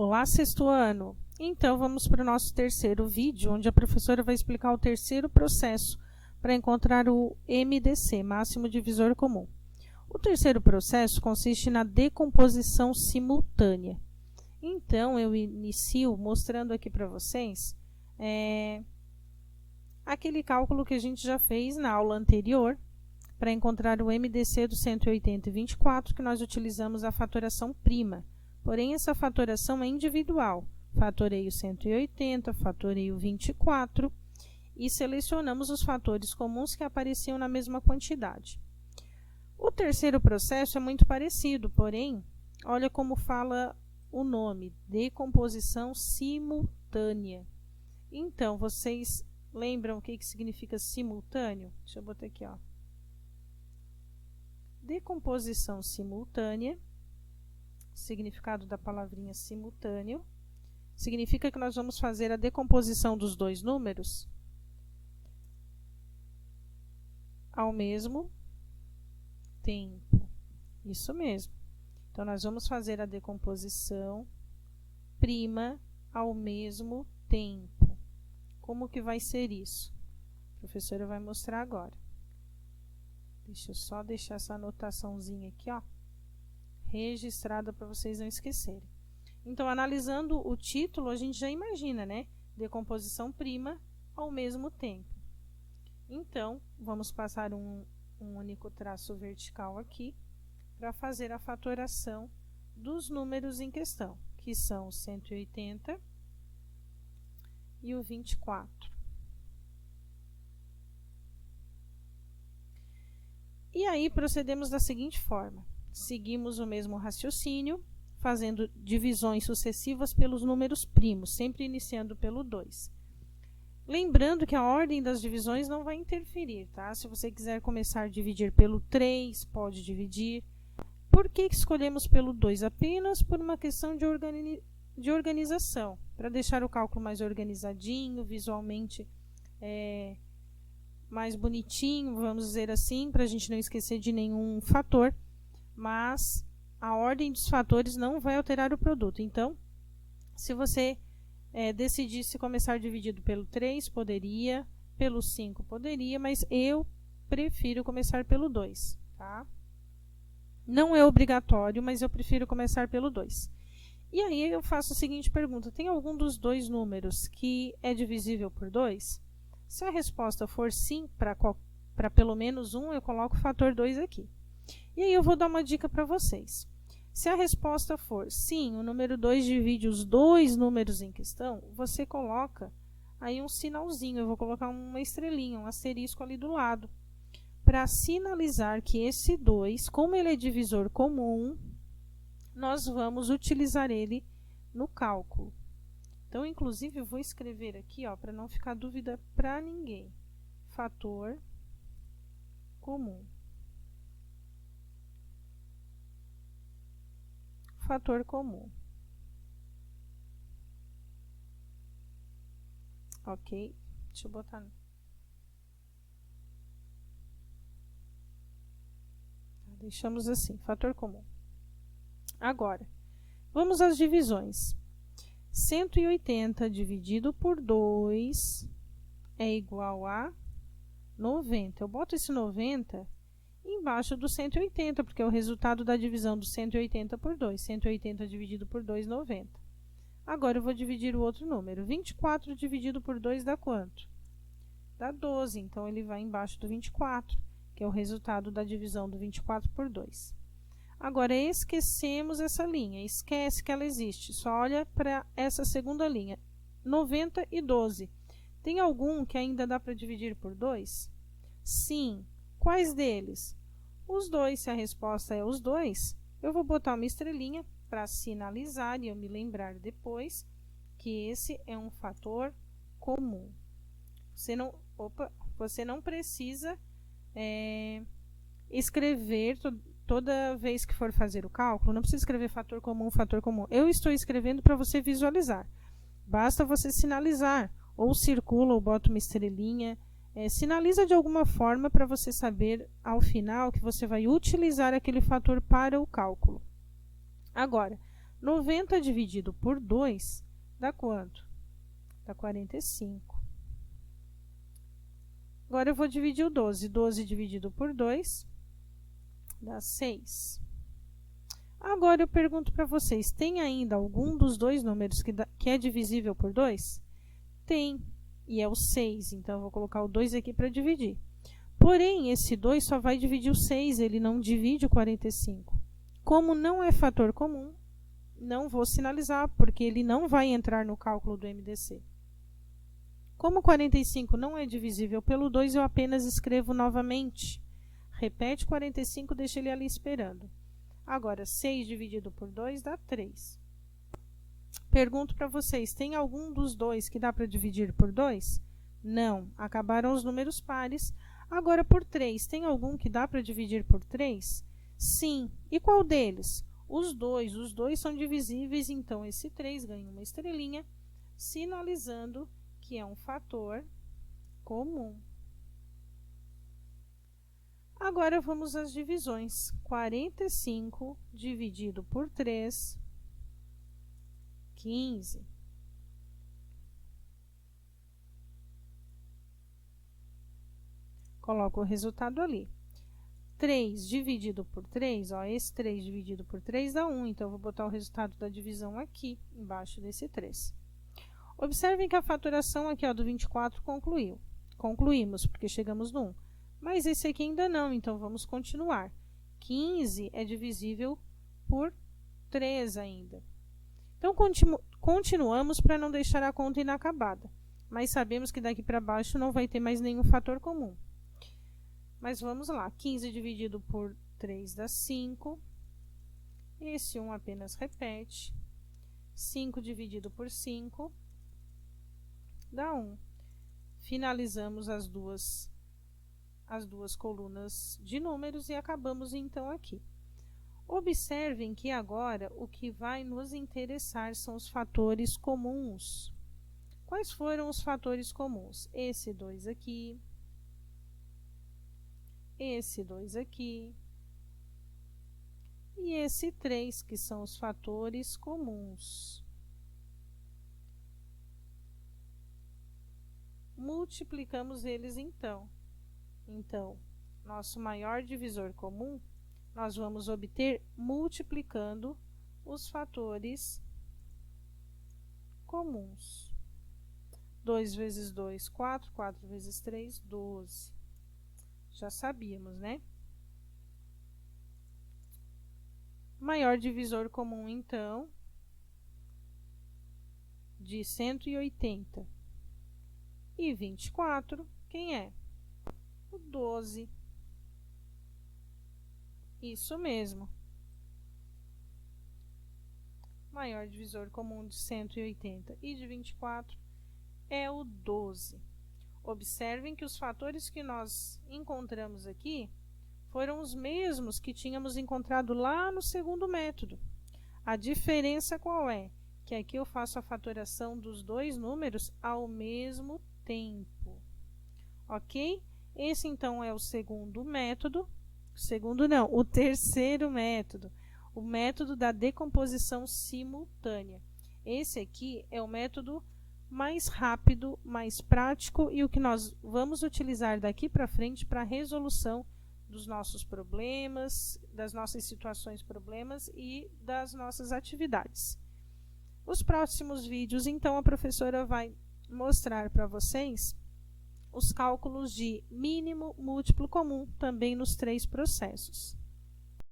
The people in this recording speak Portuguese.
Olá, sexto ano! Então, vamos para o nosso terceiro vídeo, onde a professora vai explicar o terceiro processo para encontrar o MDC, máximo divisor comum. O terceiro processo consiste na decomposição simultânea. Então, eu inicio mostrando aqui para vocês aquele cálculo que a gente já fez na aula anterior, para encontrar o MDC do 180 e 24, que nós utilizamos a fatoração prima. Porém, essa fatoração é individual. Fatorei o 180, fatorei o 24 e selecionamos os fatores comuns que apareciam na mesma quantidade. O terceiro processo é muito parecido, porém, olha como fala o nome, decomposição simultânea. Então, vocês lembram o que significa simultâneo? Deixa eu botar aqui, ó. Decomposição simultânea, significado da palavrinha simultâneo, significa que nós vamos fazer a decomposição dos dois números ao mesmo tempo. Isso mesmo. Então, nós vamos fazer a decomposição prima ao mesmo tempo. Como que vai ser isso? A professora vai mostrar agora. Deixa eu só deixar essa anotaçãozinha aqui, ó, registrada para vocês não esquecerem. Então, analisando o título, a gente já imagina, né? Decomposição prima ao mesmo tempo. Então, vamos passar um único traço vertical aqui para fazer a fatoração dos números em questão, que são o 180 e o 24. E aí, procedemos da seguinte forma. Seguimos o mesmo raciocínio, fazendo divisões sucessivas pelos números primos, sempre iniciando pelo 2. Lembrando que a ordem das divisões não vai interferir, tá? Se você quiser começar a dividir pelo 3, pode dividir. Por que escolhemos pelo 2? Apenas por uma questão de organização, para deixar o cálculo mais organizadinho, visualmente mais bonitinho, vamos dizer assim, para a gente não esquecer de nenhum fator, mas a ordem dos fatores não vai alterar o produto. Então, se você decidisse começar dividido pelo 3, poderia, pelo 5 poderia, mas eu prefiro começar pelo 2, tá? Não é obrigatório, mas eu prefiro começar pelo 2. E aí eu faço a seguinte pergunta: tem algum dos dois números que é divisível por 2? Se a resposta for sim, para pelo menos um, eu coloco o fator 2 aqui. E aí eu vou dar uma dica para vocês. Se a resposta for sim, o número 2 divide os dois números em questão, você coloca aí um sinalzinho, eu vou colocar uma estrelinha, um asterisco ali do lado, para sinalizar que esse 2, como ele é divisor comum, nós vamos utilizar ele no cálculo. Então, inclusive, eu vou escrever aqui, ó, para não ficar dúvida para ninguém. Fator comum. Fator comum. Ok? Deixa eu botar. Deixamos assim, fator comum. Agora, vamos às divisões. 180 dividido por 2 é igual a 90. Eu boto esse 90 embaixo do 180, porque é o resultado da divisão do 180 por 2. 180 dividido por 2, 90. Agora, eu vou dividir o outro número. 24 dividido por 2 dá quanto? Dá 12. Então, ele vai embaixo do 24, que é o resultado da divisão do 24 por 2. Agora, esquecemos essa linha. Esquece que ela existe. Só olha para essa segunda linha. 90 e 12. Tem algum que ainda dá para dividir por 2? Sim. Quais deles? Os dois. Se a resposta é os dois, eu vou botar uma estrelinha para sinalizar e eu me lembrar depois que esse é um fator comum. Você não precisa escrever toda vez que for fazer o cálculo, não precisa escrever fator comum, fator comum. Eu estou escrevendo para você visualizar. Basta você sinalizar, ou circula, ou bota uma estrelinha. Sinaliza de alguma forma para você saber, ao final, que você vai utilizar aquele fator para o cálculo. Agora, 90 dividido por 2 dá quanto? Dá 45. Agora eu vou dividir o 12. 12 dividido por 2 dá 6. Agora eu pergunto para vocês, tem ainda algum dos dois números que é divisível por 2? Tem, e é o 6, então eu vou colocar o 2 aqui para dividir. Porém, esse 2 só vai dividir o 6, ele não divide o 45. Como não é fator comum, não vou sinalizar, porque ele não vai entrar no cálculo do MDC. Como 45 não é divisível pelo 2, eu apenas escrevo novamente. Repete 45, deixa ele ali esperando. Agora, 6 dividido por 2 dá 3. Pergunto para vocês, tem algum dos dois que dá para dividir por 2? Não, acabaram os números pares. Agora, por 3, tem algum que dá para dividir por 3? Sim. E qual deles? Os dois são divisíveis, então esse 3 ganha uma estrelinha, sinalizando que é um fator comum. Agora vamos às divisões. 45 dividido por 3, 15. Coloco o resultado ali. 3 dividido por 3, ó, esse 3 dividido por 3 dá 1, então eu vou botar o resultado da divisão aqui, embaixo desse 3. Observem que a faturação aqui, ó, do 24 concluiu. Concluímos, porque chegamos no 1. Mas esse aqui ainda não, então vamos continuar. 15 é divisível por 3 ainda. Então, continuamos para não deixar a conta inacabada. Mas sabemos que daqui para baixo não vai ter mais nenhum fator comum. Mas vamos lá, 15 dividido por 3 dá 5. Esse 1 apenas repete. 5 dividido por 5 dá 1. Finalizamos as duas colunas de números e acabamos então aqui. Observem que agora o que vai nos interessar são os fatores comuns. Quais foram os fatores comuns? Esse 2 aqui, esse 2 aqui e esse 3, que são os fatores comuns. Multiplicamos eles então. Então, nosso maior divisor comum, nós vamos obter multiplicando os fatores comuns. 2 vezes 2, 4. 4 vezes 3, 12. Já sabíamos, né? Maior divisor comum, então, de 180 e 24, quem é? O 12. Isso mesmo. Maior divisor comum de 180 e de 24 é o 12. Observem que os fatores que nós encontramos aqui foram os mesmos que tínhamos encontrado lá no segundo método. A diferença qual é? Que aqui eu faço a fatoração dos dois números ao mesmo tempo. Ok? Esse, então, é o segundo método. O terceiro método. O método da decomposição simultânea. Esse aqui é o método mais rápido, mais prático e o que nós vamos utilizar daqui para frente para a resolução dos nossos problemas, das nossas situações problemas e das nossas atividades. Os próximos vídeos, então, a professora vai mostrar para vocês os cálculos de mínimo múltiplo comum também nos 3 processos.